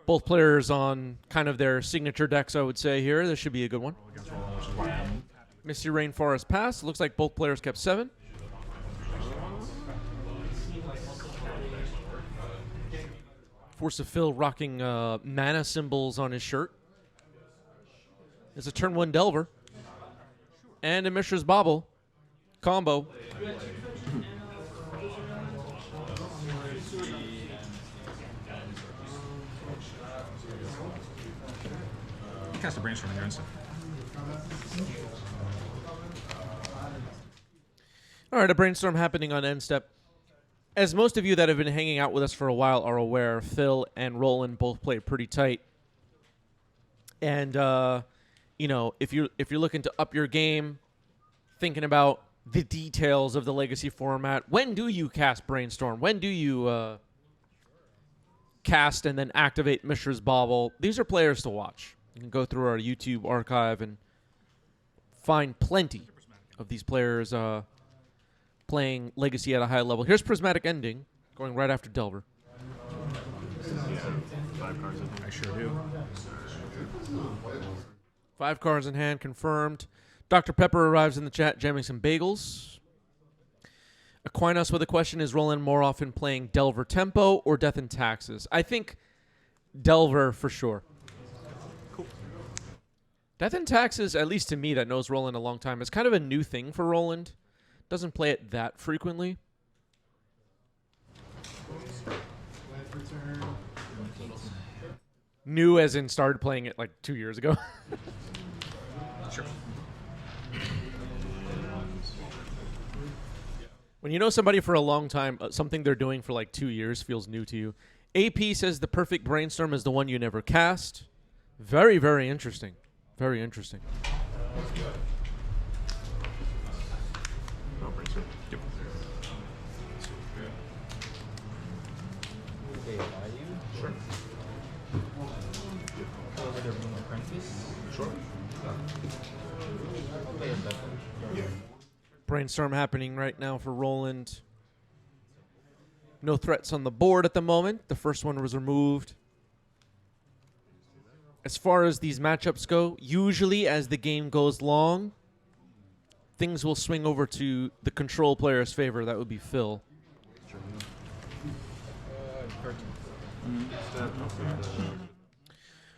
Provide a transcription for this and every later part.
Both players on kind of their signature decks, I would say here. This should be a good one. Misty Rainforest Pass. Looks like both players kept 7. Force of Phil rocking mana symbols on his shirt. It's a turn 1 Delver. And a Mishra's Bauble combo. Cast a Brainstorm in your instant. All right, a Brainstorm happening on end step. As most of you that have been hanging out with us for a while are aware, Phil and Roland both play pretty tight. And you know, if you're looking to up your game, thinking about the details of the Legacy format, when do you cast Brainstorm? When do you cast and then activate Mishra's Bauble? These are players to watch. You can go through our YouTube archive and find plenty of these players playing Legacy at a high level. Here's Prismatic Ending, going right after Delver. 5 cards. I sure do. 5 cards in hand, confirmed. Dr. Pepper arrives in the chat, jamming some bagels. Aquinas with a question, is Roland more often playing Delver Tempo or Death and Taxes? I think Delver for sure. Cool. Death and Taxes, at least to me that knows Roland a long time, is kind of a new thing for Roland. Doesn't play it that frequently. New as in started playing it like 2 years ago. Sure. When you know somebody for a long time, something they're doing for like 2 years feels new to you. AP says the perfect Brainstorm is the one you never cast. Very, very interesting. Very interesting. No Brainstorm. Yep. Sure. Sure. Brainstorm happening right now for Roland. No threats on the board at the moment. The first one was removed. As far as these matchups go, usually as the game goes long, things will swing over to the control player's favor. That would be Phil.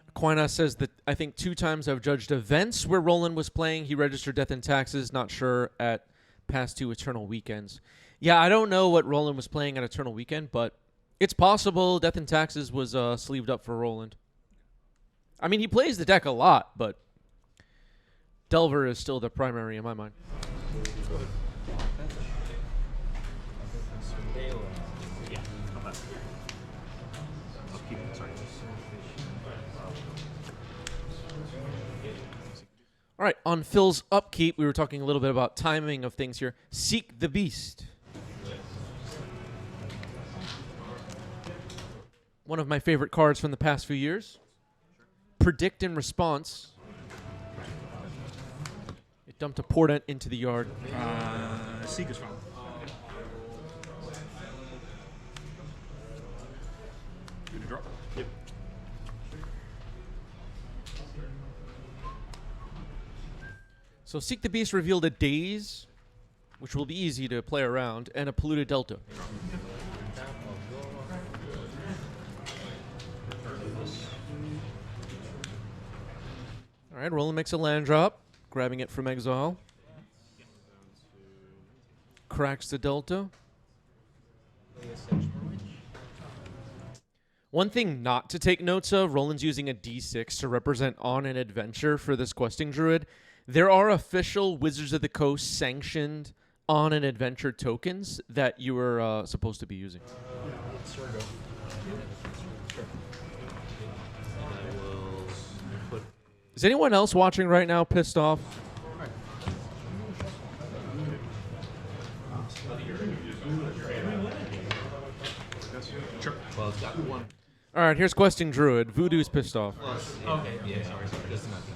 Aquinas says that I think 2 times I've judged events where Roland was playing. He registered Death and Taxes, not sure at past 2 Eternal Weekends. Yeah, I don't know what Roland was playing at Eternal Weekend, but it's possible Death and Taxes was sleeved up for Roland. I mean, he plays the deck a lot, but Delver is still the primary in my mind. All right, on Phil's upkeep, we were talking a little bit about timing of things here. Seek the Beast. One of my favorite cards from the past few years. Predict in response. It dumped a portent into the yard. Seek is fine. Good to draw. Yep. So Seek the Beast revealed a Daze, which will be easy to play around, and a Polluted Delta. All right, Roland makes a land drop, grabbing it from exile. Cracks the Delta. One thing not to take notes of, Roland's using a D6 to represent on an adventure for this questing druid. There are official Wizards of the Coast sanctioned on an adventure tokens that you are supposed to be using. Is anyone else watching right now pissed off? Sure. Well, it's got one. All right, here's Questing Druid. Voodoo's pissed off. Okay, yeah, sorry. This is nothing.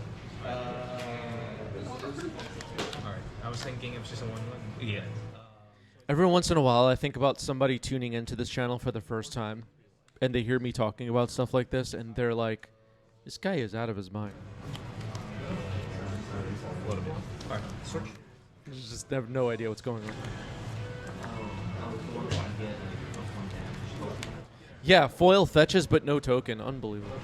Alright, I was thinking it was just a 1-1. Yeah. Every once in a while, I think about somebody tuning into this channel for the first time and they hear me talking about stuff like this, and they're like, "This guy is out of his mind." Alright, switch. They just have no idea what's going on. Yeah, foil fetches, but no token. Unbelievable.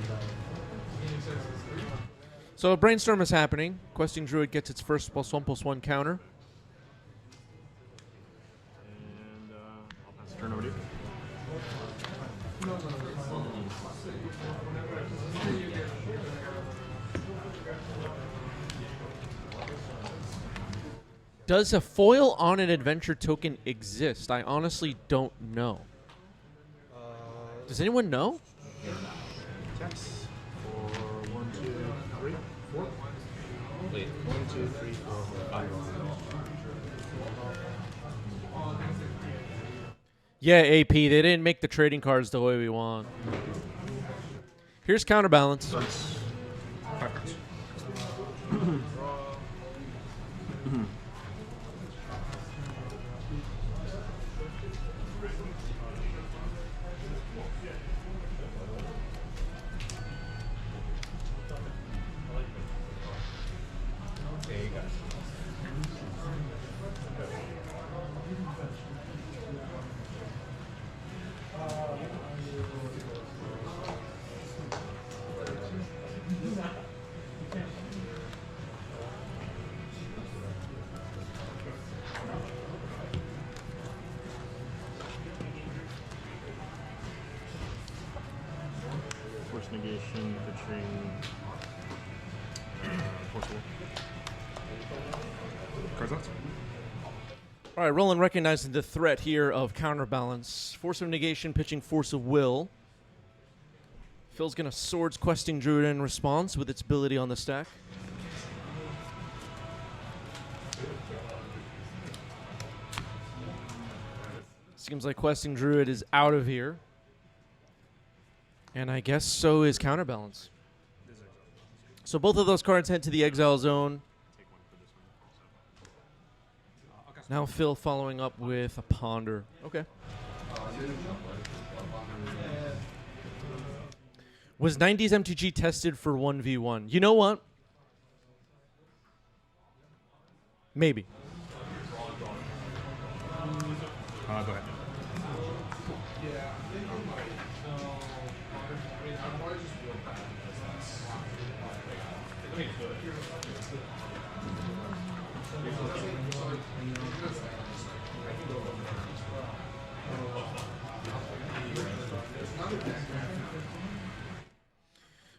So a brainstorm is happening. Questing Druid gets its first +1/+1 counter. And I'll pass the turn over to you. Does a foil on an adventure token exist? I honestly don't know. Does anyone know? Tax for 1, 2, 3, 4. Wait. 1, 2, 3, 4, 5. Yeah, AP. They didn't make the trading cards the way we want. Here's counterbalance. So it's 5 cards. There you go. Force negation, pitching. Force will. Cards out. All right, Roland recognizing the threat here of counterbalance. Force of negation, pitching Force of Will. Phil's going to Swords Questing Druid in response with its ability on the stack. Seems like Questing Druid is out of here. And I guess so is counterbalance. So both of those cards head to the exile zone. Now Phil following up with a Ponder. Okay. Was 90s MTG tested for 1v1? You know what? Maybe. Go ahead.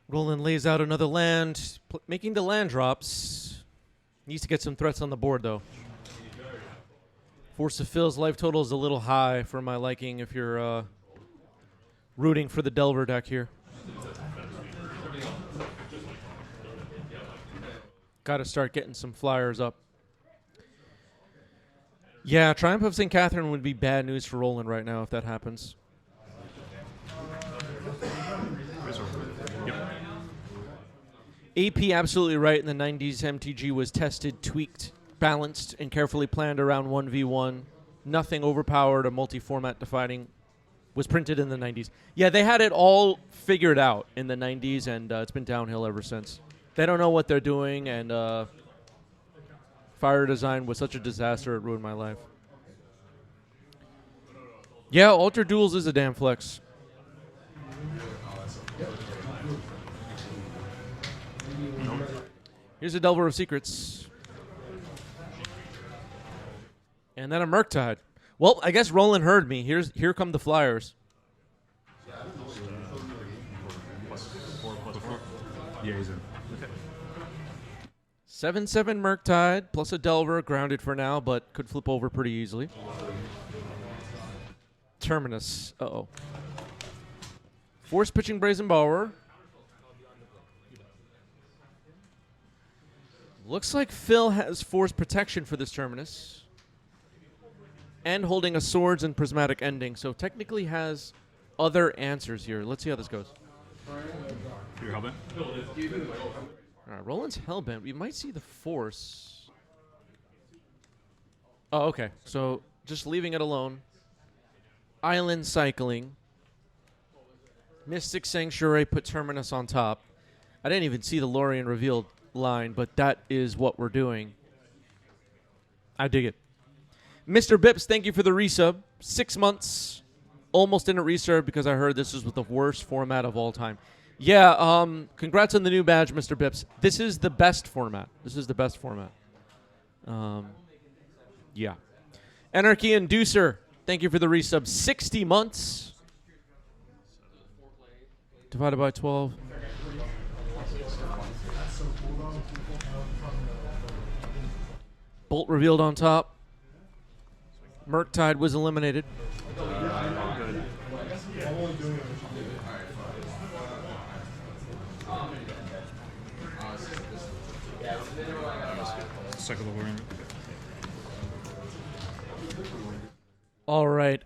Roland lays out another land, making the land drops. Needs to get some threats on the board, though. Force of Phil's life total is a little high for my liking if you're rooting for the Delver deck here. Got to start getting some flyers up. Yeah, Triumph of St. Catherine would be bad news for Roland right now if that happens. Yep. AP absolutely right. In the 90s, MTG was tested, tweaked, balanced, and carefully planned around 1v1. Nothing overpowered or multi-format defining was printed in the 90s. Yeah, they had it all figured out in the 90s, and it's been downhill ever since. They don't know what they're doing, and Fire Design was such a disaster it ruined my life. Yeah, Alter Duels is a damn flex. Here's a Delver of Secrets. And then a Murktide. Well, I guess Roland heard me. Here come the flyers. +4/+4. Yeah, he's in. Okay. 7/7 Murktide plus a Delver, grounded for now, but could flip over pretty easily. Terminus. Uh-oh. Force pitching Brazen Borrower. Looks like Phil has force protection for this Terminus. And holding a Swords and Prismatic Ending, so technically has other answers here. Let's see how this goes. Your Hellbent. All right, Roland's Hellbent. We might see the Force. Oh, okay. So just leaving it alone. Island cycling. Mystic Sanctuary, put Terminus on top. I didn't even see the Lorien revealed line, but that is what we're doing. I dig it. Mr. Bips, thank you for the resub. 6 months. Almost didn't resub because I heard this was the worst format of all time. Yeah, congrats on the new badge, Mr. Bips. This is the best format. Yeah. Anarchy Inducer, thank you for the resub. 60 months. Divided by 12. Bolt revealed on top. Murktide was eliminated. Cycle the Lorien. All right.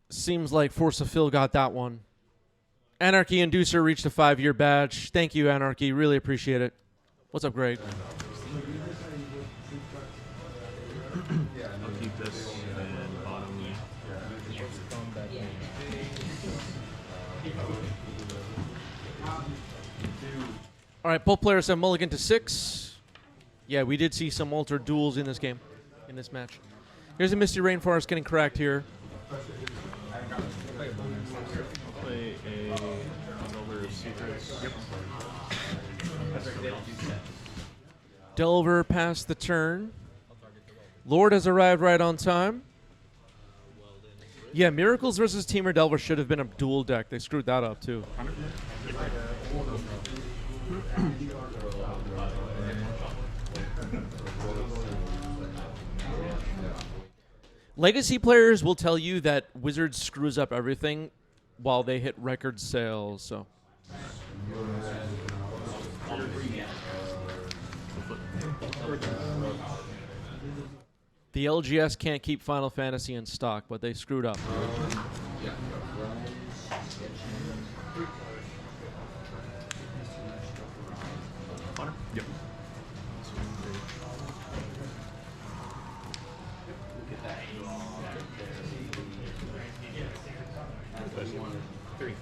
Seems like Force of Phil got that one. Anarchy Inducer reached a 5-year badge. Thank you, Anarchy. Really appreciate it. What's up, Greg? I'll keep this and bottom. All right, both players have mulligan to 6. Yeah, we did see some altered duels in this game, in this match. Here's a Misty Rainforest getting cracked here. I'll play a Delver of Secrets. Yep. Delver passed the turn. Lord has arrived right on time. Yeah, Miracles versus Temur Delver should have been a dual deck. They screwed that up, too. Legacy players will tell you that Wizards screws up everything while they hit record sales, so. The LGS can't keep Final Fantasy in stock, but they screwed up. Yep. Three.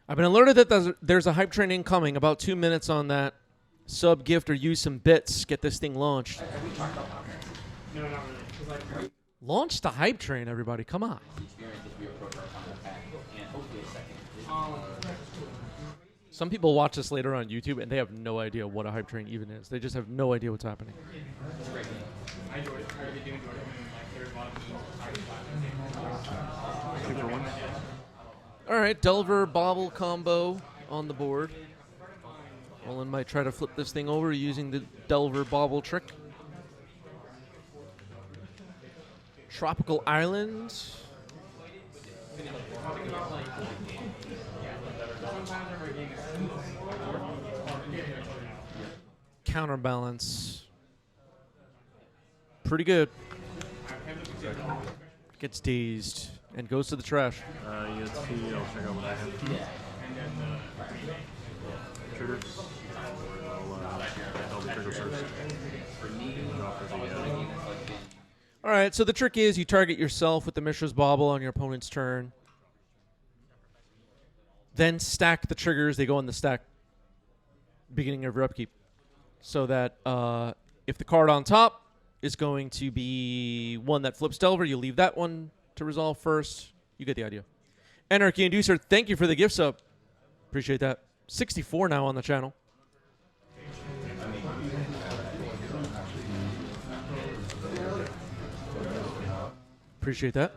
I've been alerted that there's a hype train incoming. About 2 minutes on that. Sub, gift, or use some bits. Get this thing launched. No, not really. Launch the hype train, everybody. Come on. Some people watch this later on YouTube, and they have no idea what a hype train even is. They just have no idea what's happening. I enjoyed it. I really do enjoy it. Like, there's a lot of Two for one. All right, Delver Bobble combo on the board. Olin might try to flip this thing over using the Delver Bobble trick. Tropical Island. Counterbalance. Pretty good. Gets dazed and goes to the trash. ESP, I'll check out what I have. Triggers. I'll trigger first. All right, so the trick is you target yourself with the Mishra's Bauble on your opponent's turn. Then stack the triggers. They go on the stack beginning of your upkeep. So that if the card on top is going to be one that flips Delver, you leave that one to resolve first. You get the idea. Anarchy Inducer, thank you for the gift sub. Appreciate that. 64 now on the channel. Appreciate that.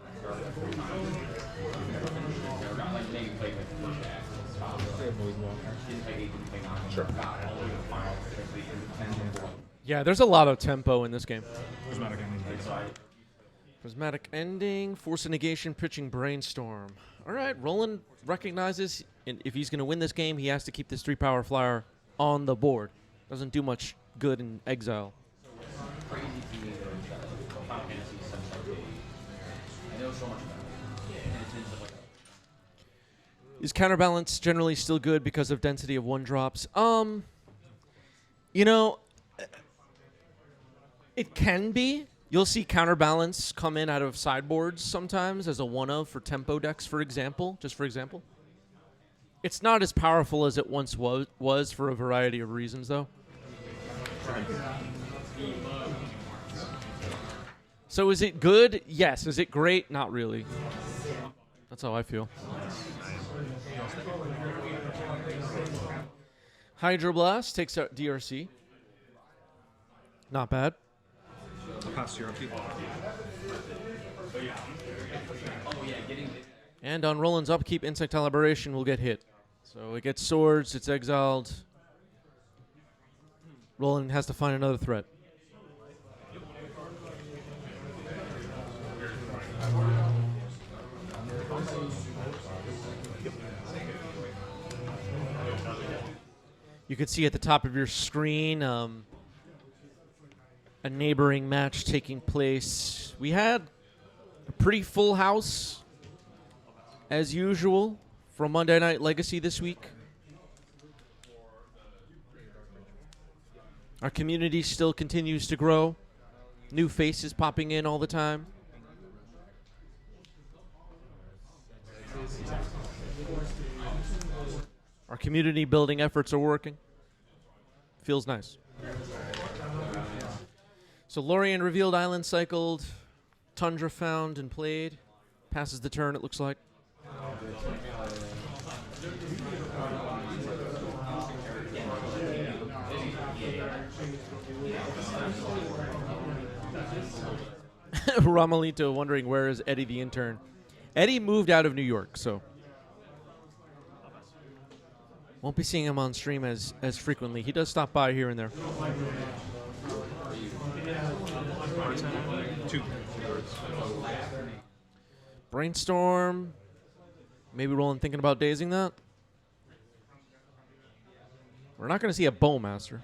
Yeah, there's a lot of tempo in this game. Prismatic ending. Prismatic ending, force of negation, pitching brainstorm. All right, Roland recognizes if he's going to win this game, he has to keep this 3-power flyer on the board. Doesn't do much good in exile. Is counterbalance generally still good because of density of 1-drops? You know, it can be. You'll see counterbalance come in out of sideboards sometimes as a one-of for tempo decks, for example. Just for example. It's not as powerful as it once was for a variety of reasons, though. So is it good? Yes. Is it great? Not really. That's how I feel. Hydroblast takes out DRC. Not bad. I'll pass your upkeep. And on Roland's upkeep, Insect Liberation will get hit. So it gets swords, it's exiled. Roland has to find another threat. You can see at the top of your screen a neighboring match taking place. We had a pretty full house, as usual, for Monday Night Legacy this week. Our community still continues to grow. New faces popping in all the time. Our community building efforts are working. Feels nice. So Lorien revealed, Island cycled, Tundra found and played. Passes the turn, it looks like. Ramalito wondering where is Eddie the intern. Eddie moved out of New York, so won't be seeing him on stream as frequently. He does stop by here and there. Two. Brainstorm. Maybe Roland thinking about dazing that. We're not going to see a Bowmaster.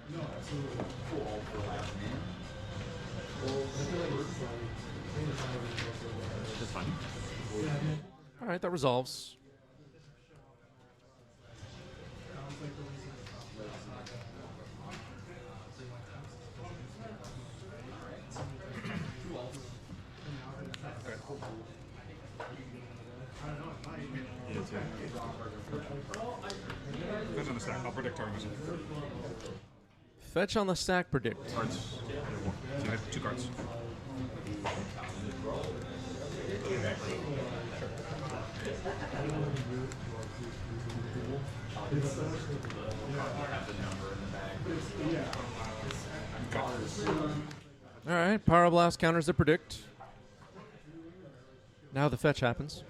That's fine. All right, that resolves. Fetch on the stack. I'll predict targets. Fetch on the stack, predict. Cards. So you have 2 cards. All right, Pyroblast counters the predict. Now the fetch happens.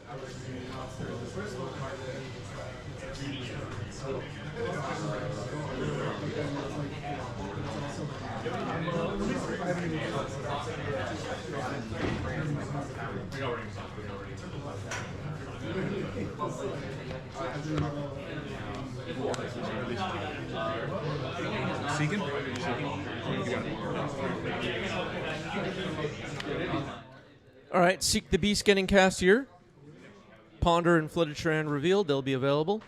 Seeking? All right, Seek the Beast getting cast here. Ponder and Flooded Strand revealed. They'll be available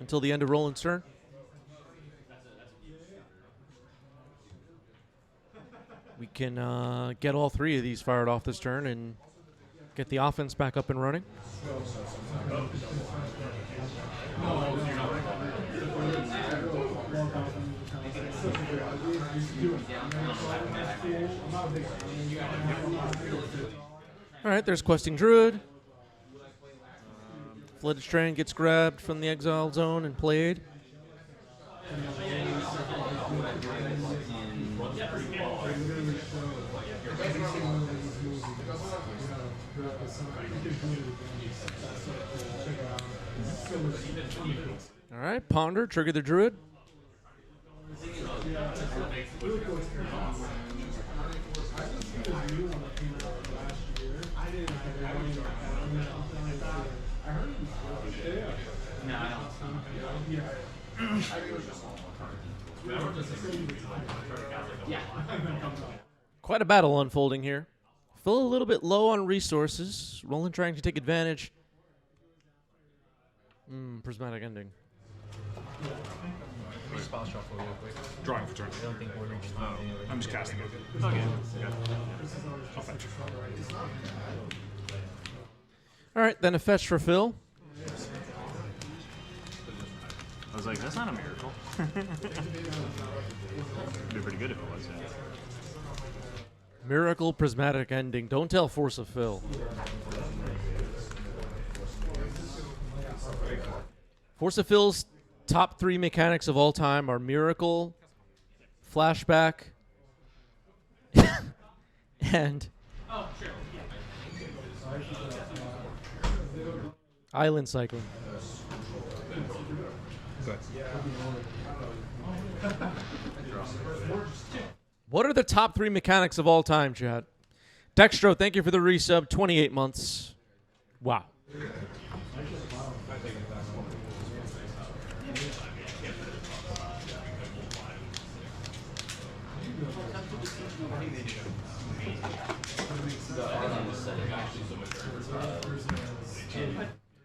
until the end of Roland's turn. We can get all 3 of these fired off this turn and get the offense back up and running. All right, there's Questing Druid. Flooded Strand gets grabbed from the exile zone and played. All right, Ponder, trigger the Druid. Quite a battle unfolding here. Feel a little bit low on resources. Roland trying to take advantage. Prismatic Ending. Spell shuffle real quick. Drawing for turn. I don't think we're going to do I'm just casting it. Okay. Yeah. I'll fetch. All right, then a fetch for Phil. I was like, that's not a miracle. It'd be pretty good if it was. Yeah. Miracle Prismatic Ending. Don't tell Force of Phil. Force of Phil's top 3 mechanics of all time are Miracle, Flashback, and Island Cycling. Good. What are the top 3 mechanics of all time, Chad? Dextro, thank you for the resub. 28 months. Wow.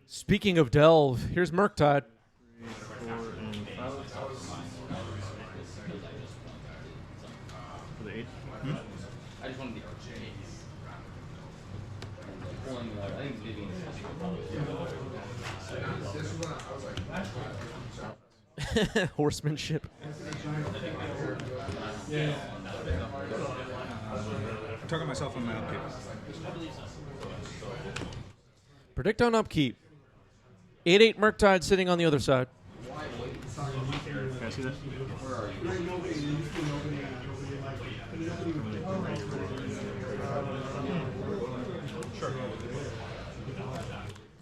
Speaking of Delve, here's Murktide. 4 and 5. For the 8. I just wanted to Horsemanship. I'm talking myself on my upkeep. Predict on upkeep. 8-8 Murktide sitting on the other side. Can I see that?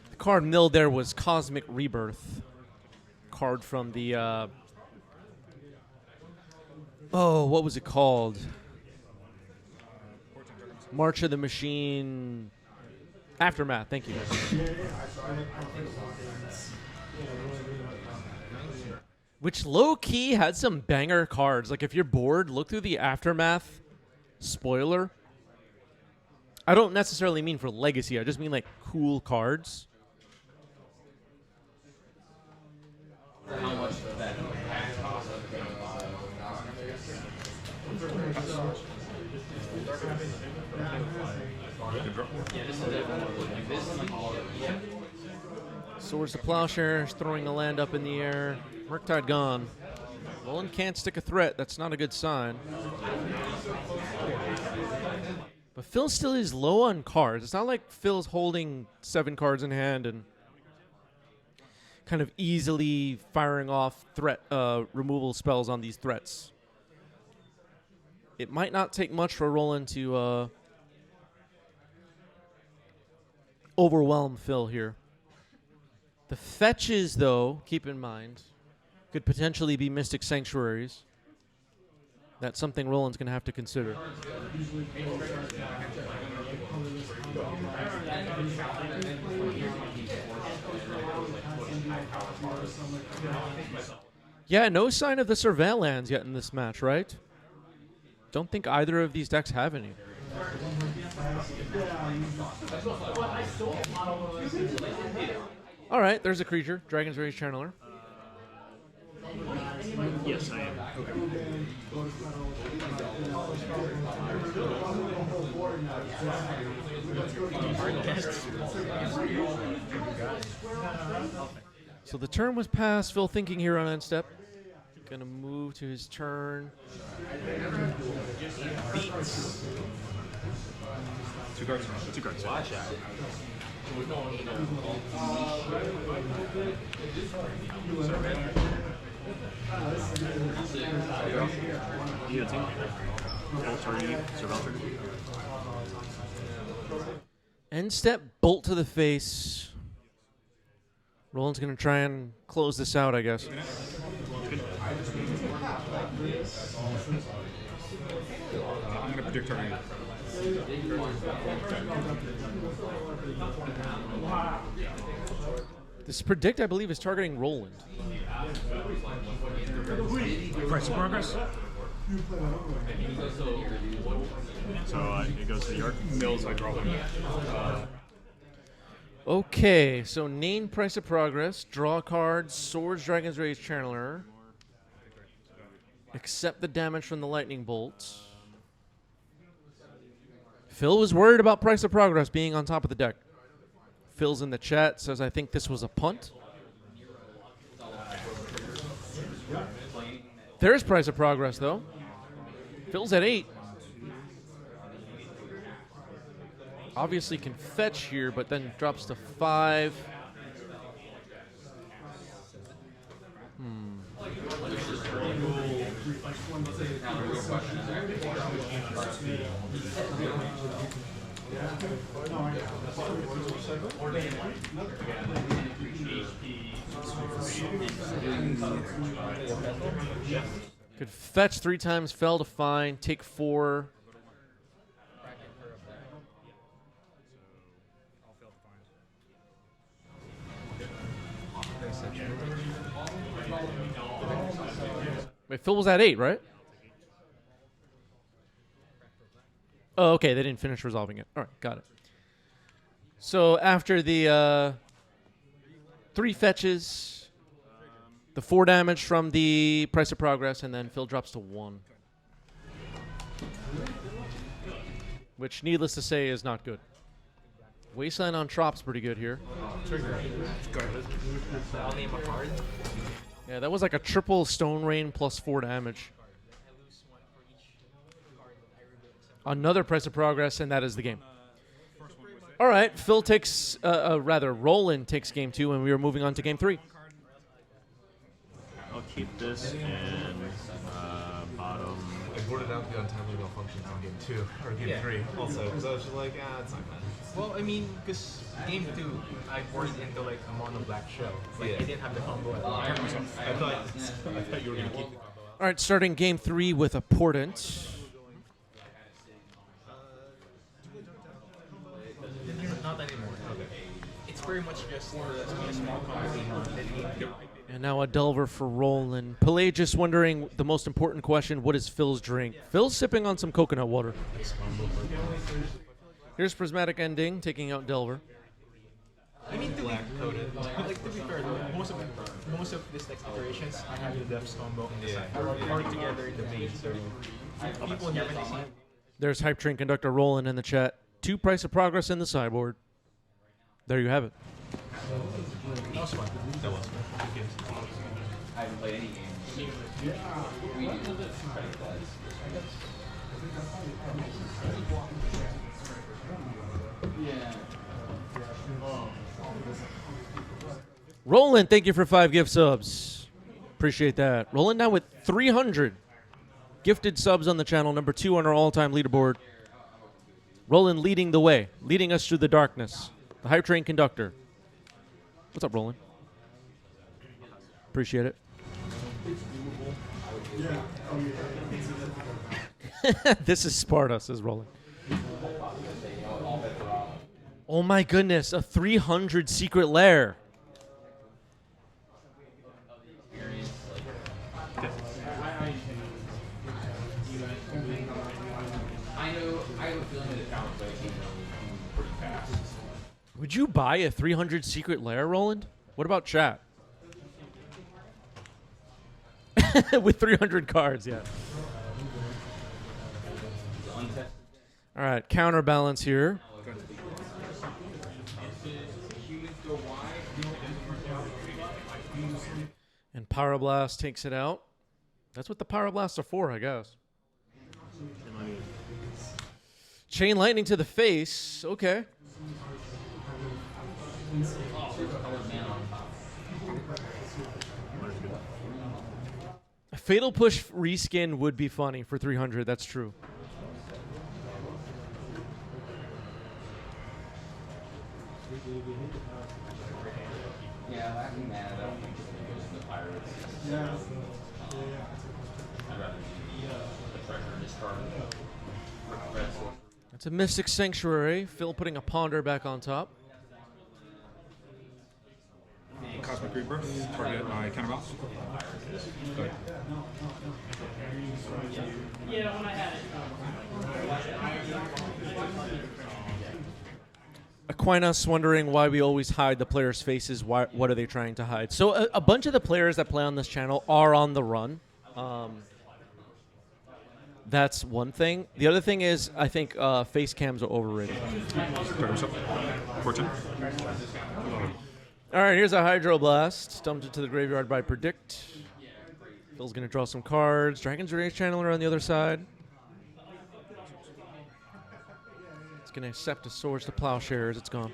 The card milled there was Cosmic Rebirth. Card from the what was it called? March of the Machine Aftermath. Thank you. Which low-key had some banger cards. Like, if you're bored, look through the Aftermath spoiler. I don't necessarily mean for Legacy. I just mean, like, cool cards. how much that Swords to Plowshares, throwing the land up in the air. Murktide gone. Roland can't stick a threat. That's not a good sign. But Phil still is low on cards. It's not like Phil's holding 7 cards in hand and kind of easily firing off threat removal spells on these threats. It might not take much for Roland to overwhelm Phil here. The fetches, though, keep in mind, could potentially be Mystic Sanctuaries. That's something Roland's going to have to consider. Yeah, no sign of the Surveillance yet in this match, right? Don't think either of these decks have any. All right, there's a creature, Dragon's Rage Channeler. Yes, I am. So the turn was passed. Phil thinking here on end step. Gonna move to his turn. Beats. 2 cards. 2 cards. Watch out. Guillotine. Target. Surveillance. End step, bolt to the face. Roland's gonna try and close this out, I guess. I'm going to predict target. This predict, I believe, is targeting Roland. Price of progress. So it goes to the yard. Mills, I draw them. Okay, so name price of progress, draw cards, Swords, Dragon's Rage Channeler. accept the damage from the lightning bolt. Phil was worried about Price of Progress being on top of the deck. Phil's in the chat, says, I think this was a punt. There's Price of Progress, though. Phil's at 8. Obviously can fetch here, but then drops to 5. Could fetch 3 times, fell to fine, take 4. Wait, Phil was at 8, right? Oh, okay. They didn't finish resolving it. All right, got it. So after the 3 fetches, the 4 damage from the Price of Progress, and then Phil drops to 1. Which, needless to say, is not good. Wasteland on Trop's pretty good here. I'll name a card. Yeah, that was like a triple Stone Rain plus 4 damage. Another Price of Progress, and that is the game. All right, Phil takes, Roland takes game 2, and we are moving on to game 3. I'll keep this and bottom. I boarded out the untimely malfunctions in game 2 or game 3 also because I was just like, it's not bad. Well, I mean, because game 2, I boarded into like a mono black shell. Like, I didn't have the combo at all. I thought you were gonna keep the combo out. All right, starting game 3 with a Portent. Not anymore. Okay. It's very much just a small combo. And now a Delver for Roland. Pelagius wondering the most important question, what is Phil's drink? Phil's sipping on some coconut water. Here's Prismatic Ending, taking out Delver. I mean, to be fair, most of these next iterations, I have the Depths combo on the side. Or together in the main, so people haven't seen. There's Hype Train Conductor Roland in the chat. 2 Price of Progress in the sideboard. There you have it. That was fun. That was fun. I haven't played any games. Roland, thank you for 5 gift subs. Appreciate that. Roland now with 300 gifted subs on the channel, number 2 on our all-time leaderboard. Roland leading the way, leading us through the darkness. The Hype Train Conductor. What's up, Roland? Appreciate it. This is Sparta, says Roland. Oh my goodness, a 300 secret lair. Would you buy a 300 secret lair, Roland? What about chat? With 300 cards, yeah. All right, counterbalance here. And Pyroblast takes it out. That's what the Pyroblasts are for, I guess. Chain Lightning to the face. Okay. A Fatal Push reskin would be funny for 300. That's true. Yeah, I think that. I don't think it goes to the Pirates. Yeah. I'd rather do the treasure discard. That's a Mystic Sanctuary. Phil putting a Ponder back on top. Cosmic Rebirth, target my counterbalance. Go ahead. Aquinas wondering why we always hide the players' faces. What are they trying to hide? So a bunch of the players that play on this channel are on the run. That's one thing. The other thing is, I think face cams are overrated. Fortune. All right, here's a Hydroblast. Dumped it to the graveyard by Predict. Phil's going to draw some cards. Dragon's Rage Channeler on the other side. It's going to accept a Swords to Plowshares. It's gone.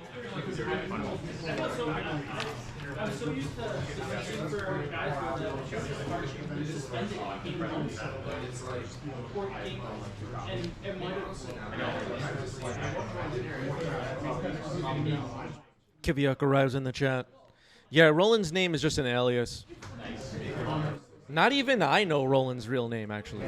Kiviak arrives in the chat. Yeah, Roland's name is just an alias. Not even I know Roland's real name, actually.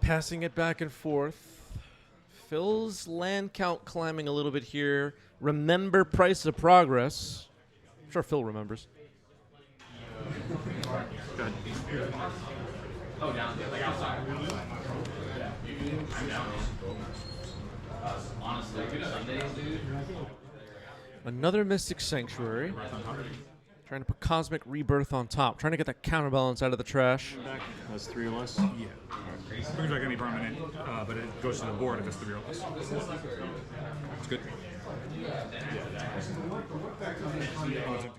Passing it back and forth. Phil's land count climbing a little bit here. Remember price of progress. I'm sure Phil remembers. Oh, down there, like outside. I'm down. Honestly, Sundays, dude. Another Mystic Sanctuary. Trying to put Cosmic Rebirth on top. Trying to get that counterbalance out of the trash. That's 3 or less. Yeah. Brings back any permanent, but it goes to the board if it's 3 or less. It's good.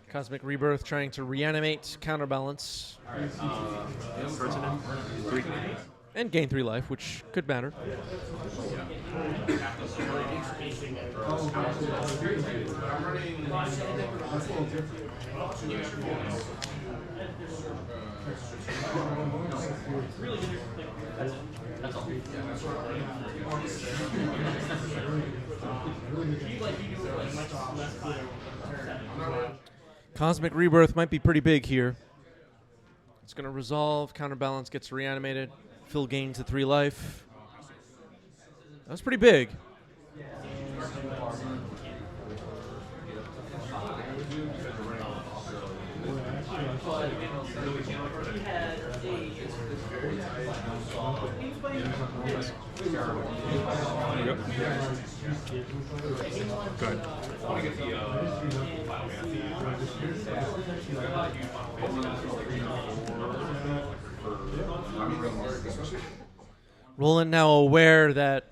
Cosmic Rebirth trying to reanimate, counterbalance, and gain 3 life, which could matter. Cosmic Rebirth might be pretty big here. It's going to resolve, counterbalance gets reanimated, Phil gains the 3 life. That was pretty big. Good. Roland now aware that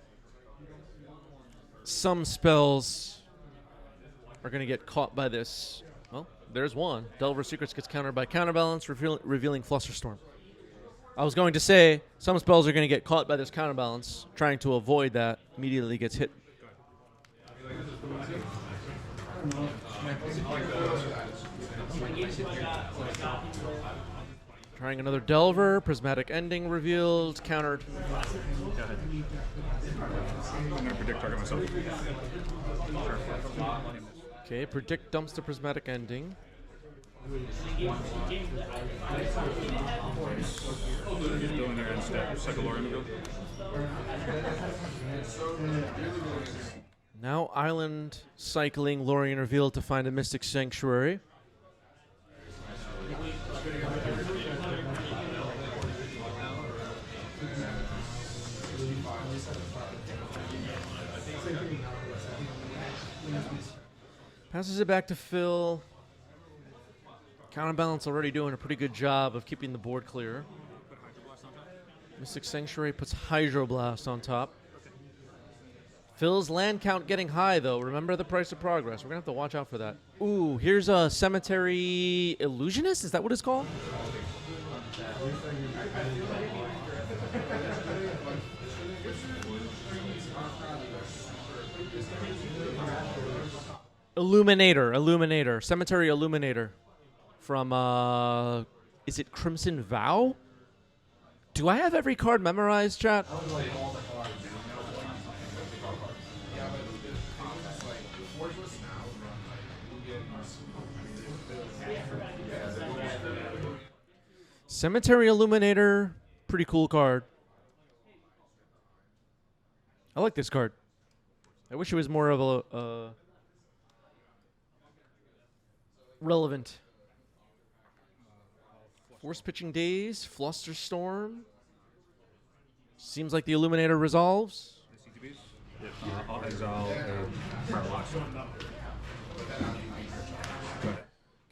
some spells are going to get caught by this. Well, there's one. Delver Secrets gets countered by counterbalance, revealing Flusterstorm. I was going to say some spells are going to get caught by this counterbalance. Trying to avoid that, immediately gets hit. Trying another Delver, Prismatic Ending revealed, countered. I'm going to predict target myself. Okay, Predict dumps the Prismatic Ending. Still in your end step. Cycle Lore in the build. Now Island cycling, Lorien revealed to find a Mystic Sanctuary. Passes it back to Phil. Counterbalance already doing a pretty good job of keeping the board clear. Mystic Sanctuary puts Hydroblast on top. Phil's land count getting high, though. Remember the price of progress. We're going to have to watch out for that. Ooh, here's a Cemetery Illusionist? Is that what it's called? Illuminator. Cemetery Illuminator. From, is it Crimson Vow? Do I have every card memorized, chat? Cemetery Illuminator, pretty cool card. I like this card. I wish it was more of a relevant. Force Pitching Days, Flusterstorm. Seems like the Illuminator resolves. I'll exile a Power Blast.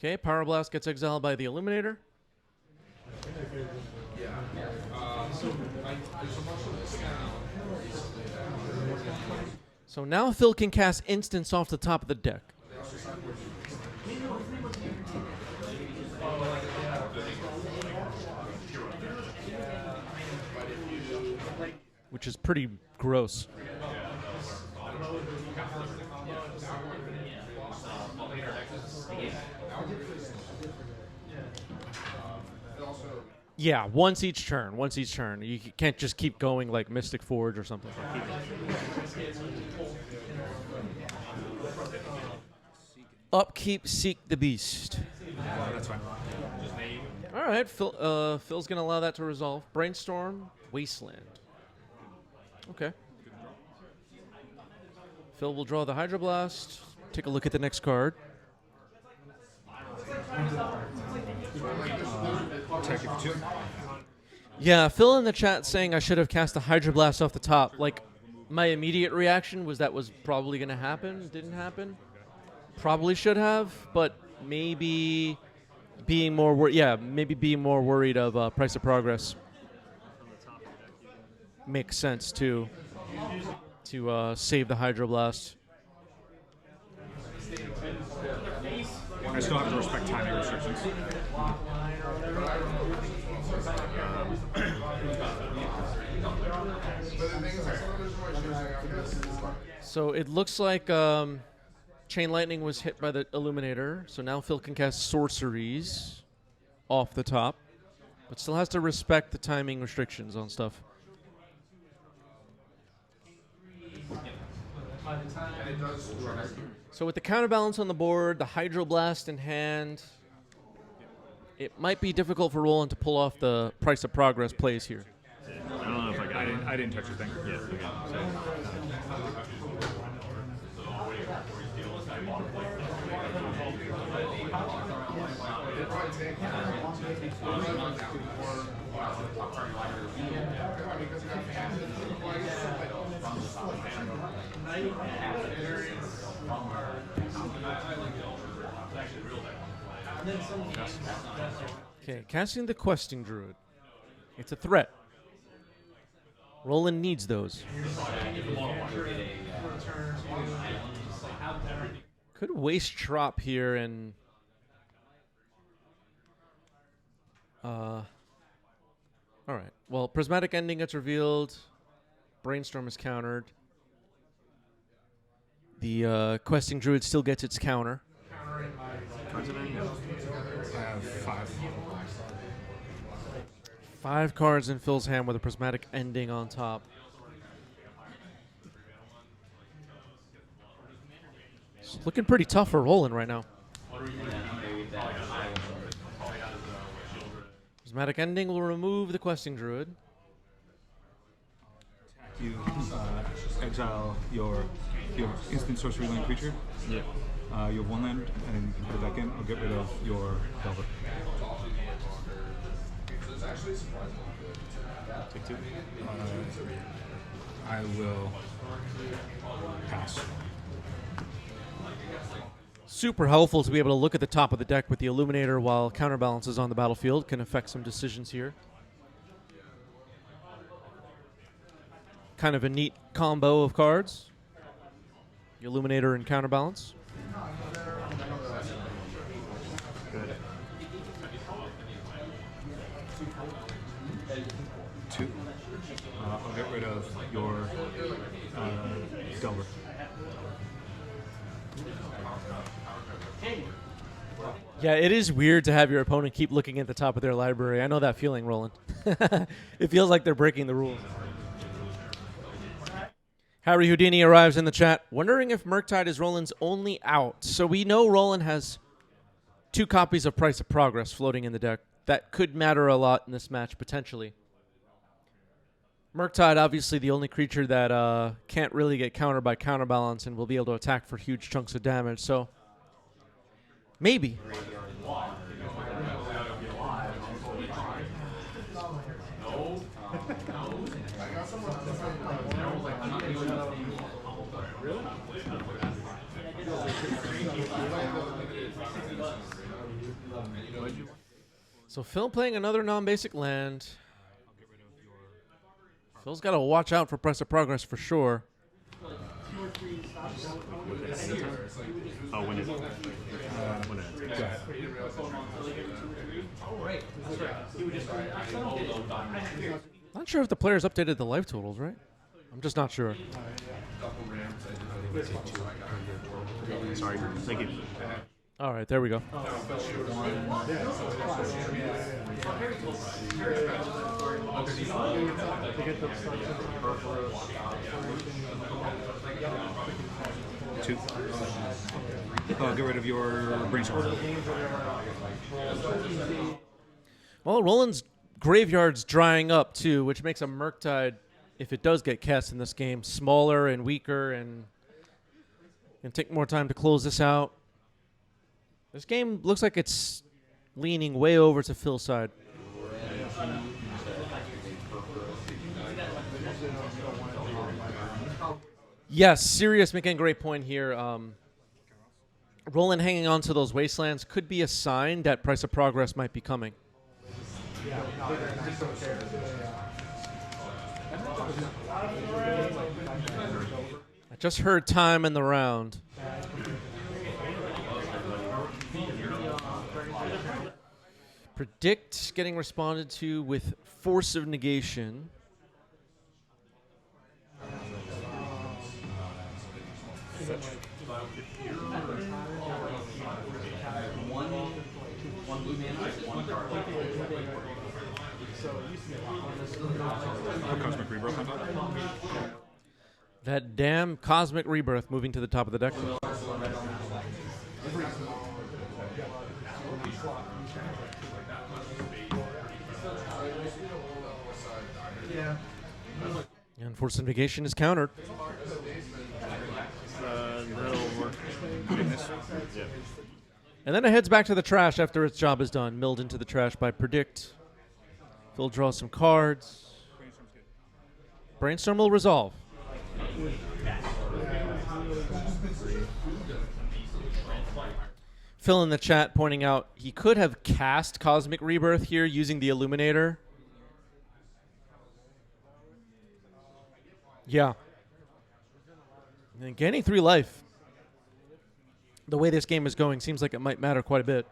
Okay, Power Blast gets exiled by the Illuminator. So now Phil can cast instants off the top of the deck. Which is pretty gross. Yeah, once each turn. Once each turn. You can't just keep going like Mystic Forge or something. Upkeep, Seek the Beast. That's fine. All right, Phil's going to allow that to resolve. Brainstorm, Wasteland. Okay. Phil will draw the Hydroblast. Take a look at the next card. Attack it for 2. Yeah, Phil in the chat saying I should have cast the Hydroblast off the top. Like, my immediate reaction was that was probably going to happen. Didn't happen. Probably should have, but maybe being more maybe being more worried of price of progress makes sense too. To save the Hydroblast. I still have to respect timing restrictions. So it looks like Chain Lightning was hit by the Illuminator, so now Phil can cast sorceries off the top, but still has to respect the timing restrictions on stuff. So with the counterbalance on the board, the Hydroblast in hand, it might be difficult for Roland to pull off the price of progress plays here. I don't know if I didn't touch the thing. Yeah. Okay. Okay, casting the Questing Druid. It's a threat. Roland needs those. Could waste Trop here and... all right. Well, Prismatic Ending gets revealed. Brainstorm is countered. The Questing Druid still gets its counter. I have 5. 5 cards in Phil's hand with a Prismatic Ending on top. It's looking pretty tough for Roland right now. Prismatic Ending will remove the Questing Druid. You exile your instant sorcery land creature. Yeah. You have 1 land, and you can put it back in. I'll get rid of your Delver. Take 2. I will pass. Super helpful to be able to look at the top of the deck with the Illuminator while Counterbalance is on the battlefield. Can affect some decisions here. Kind of a neat combo of cards. The Illuminator and Counterbalance. Good. 2. I'll get rid of your Delver. Yeah, it is weird to have your opponent keep looking at the top of their library. I know that feeling, Roland. It feels like they're breaking the rules. Harry Houdini arrives in the chat, wondering if Murktide is Roland's only out. So we know Roland has 2 copies of Price of Progress floating in the deck. That could matter a lot in this match, potentially. Murktide, obviously the only creature that can't really get countered by counterbalance and will be able to attack for huge chunks of damage. So maybe. So Phil playing another non-basic land. Phil's got to watch out for Press of Progress for sure. Oh, when it. When it. Go ahead. Not sure if the players updated the life totals, right? I'm just not sure. Sorry. Thank you. All right, there we go. Two. Get rid of your brainstorm. Well, Roland's graveyard's drying up too, which makes a Murktide, if it does get cast in this game, smaller and weaker and can take more time to close this out. This game looks like it's leaning way over to Phil's side. Yes, Sirius making a great point here. Roland hanging on to those wastelands could be a sign that Price of Progress might be coming. I just heard time in the round. Predict getting responded to with Force of Negation. Cosmic Rebirth on top. That damn Cosmic Rebirth moving to the top of the deck. And Force of Negation is countered. That'll work. Yeah. And then it heads back to the trash after its job is done. Milled into the trash by Predict. Phil draws some cards. Brainstorm will resolve. Phil in the chat pointing out he could have cast Cosmic Rebirth here using the Illuminator. Yeah. And gaining 3 life. The way this game is going seems like it might matter quite a bit.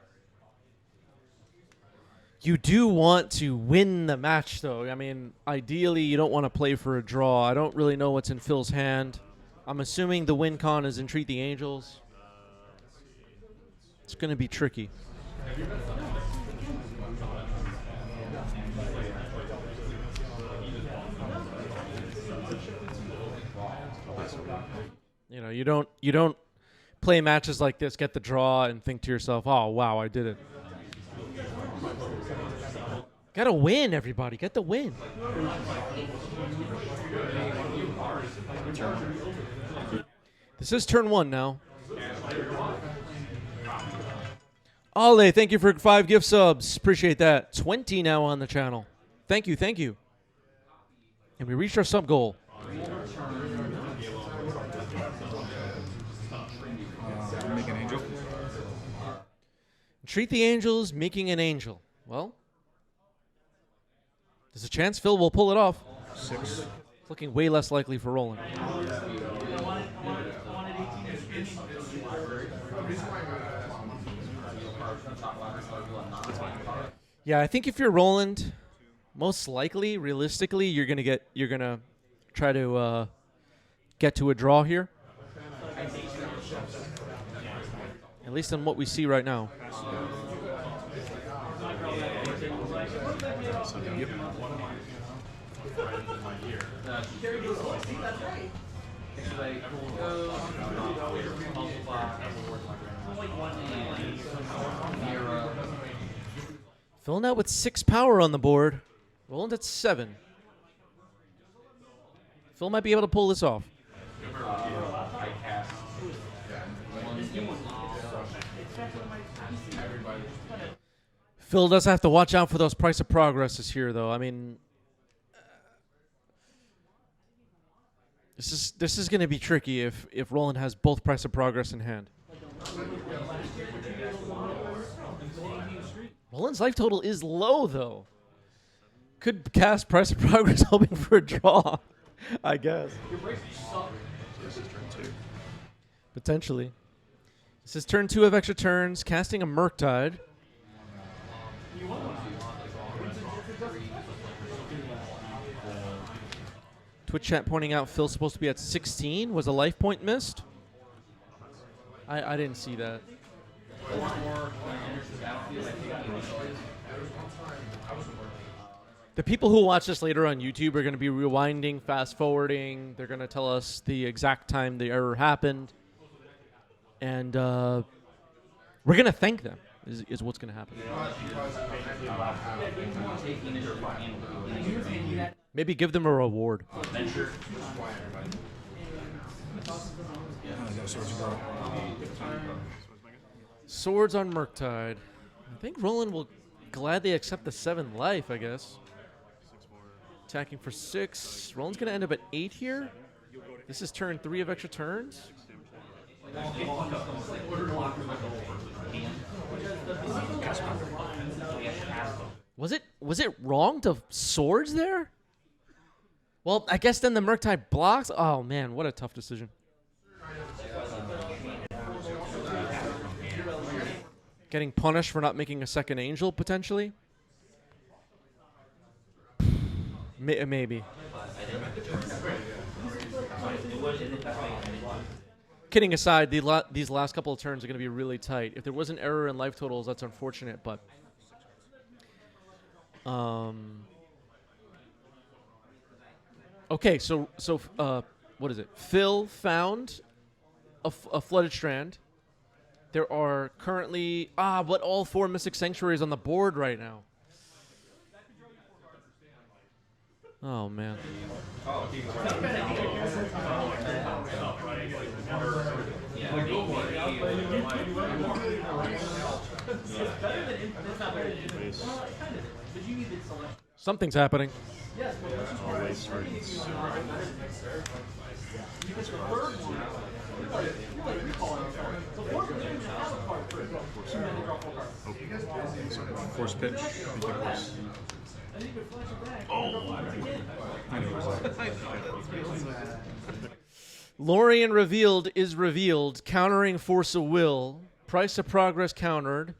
You do want to win the match, though. I mean, ideally, you don't want to play for a draw. I don't really know what's in Phil's hand. I'm assuming the win con is Entreat the Angels. It's going to be tricky. You know, you don't play matches like this, get the draw, and think to yourself, "Oh, wow, I did it." Gotta win, everybody. Get the win. This is turn 1 now. Ale, thank you for 5 gift subs. Appreciate that. 20 now on the channel. Thank you, thank you. And we reached our sub goal. Make an angel. Treat the Angels, making an angel. Well, there's a chance Phil will pull it off. 6. It's looking way less likely for Roland. Yeah, I think if you're Roland, most likely, realistically, you're gonna try to get to a draw here. At least on what we see right now. Filling out with 6 power on the board. Roland at 7. Phil might be able to pull this off. I cast Phil does have to watch out for those price of progresses here, though. I mean, this is going to be tricky if Roland has both price of progress in hand. Roland's life total is low, though. Could cast price of progress hoping for a draw, I guess. This is turn 2. Potentially. This is turn 2 of extra turns, casting a Murktide. Twitch chat pointing out Phil's supposed to be at 16. Was a life point missed? I didn't see that. The people who watch this later on YouTube are going to be rewinding, fast forwarding. They're going to tell us the exact time the error happened. And we're going to thank them, is what's going to happen. Maybe give them a reward. Swords on Murktide. I think Roland will gladly accept the 7 life, I guess. Attacking for 6. Roland's going to end up at 8 here. This is turn 3 of extra turns. Was it wrong to swords there? Well, I guess then the Murktide blocks. Oh man, what a tough decision. Getting punished for not making a second angel potentially. Maybe. Kidding aside, these last couple of turns are going to be really tight. If there was an error in life totals, that's unfortunate, but okay, so what is it? Phil found a flooded strand. There are currently but all 4 Mystic Sanctuaries on the board right now. Oh man. Something's happening. Always starts. Force pitch. Lorien revealed is revealed, countering Force of Will. Price of Progress countered.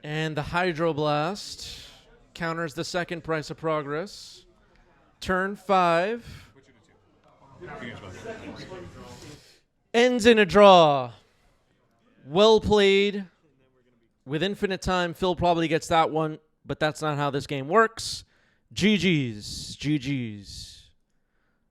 And the Hydroblast counters the second Price of Progress. Turn 5. Ends in a draw. Well played. With infinite time, Phil probably gets that one, but that's not how this game works. GG's. GG's.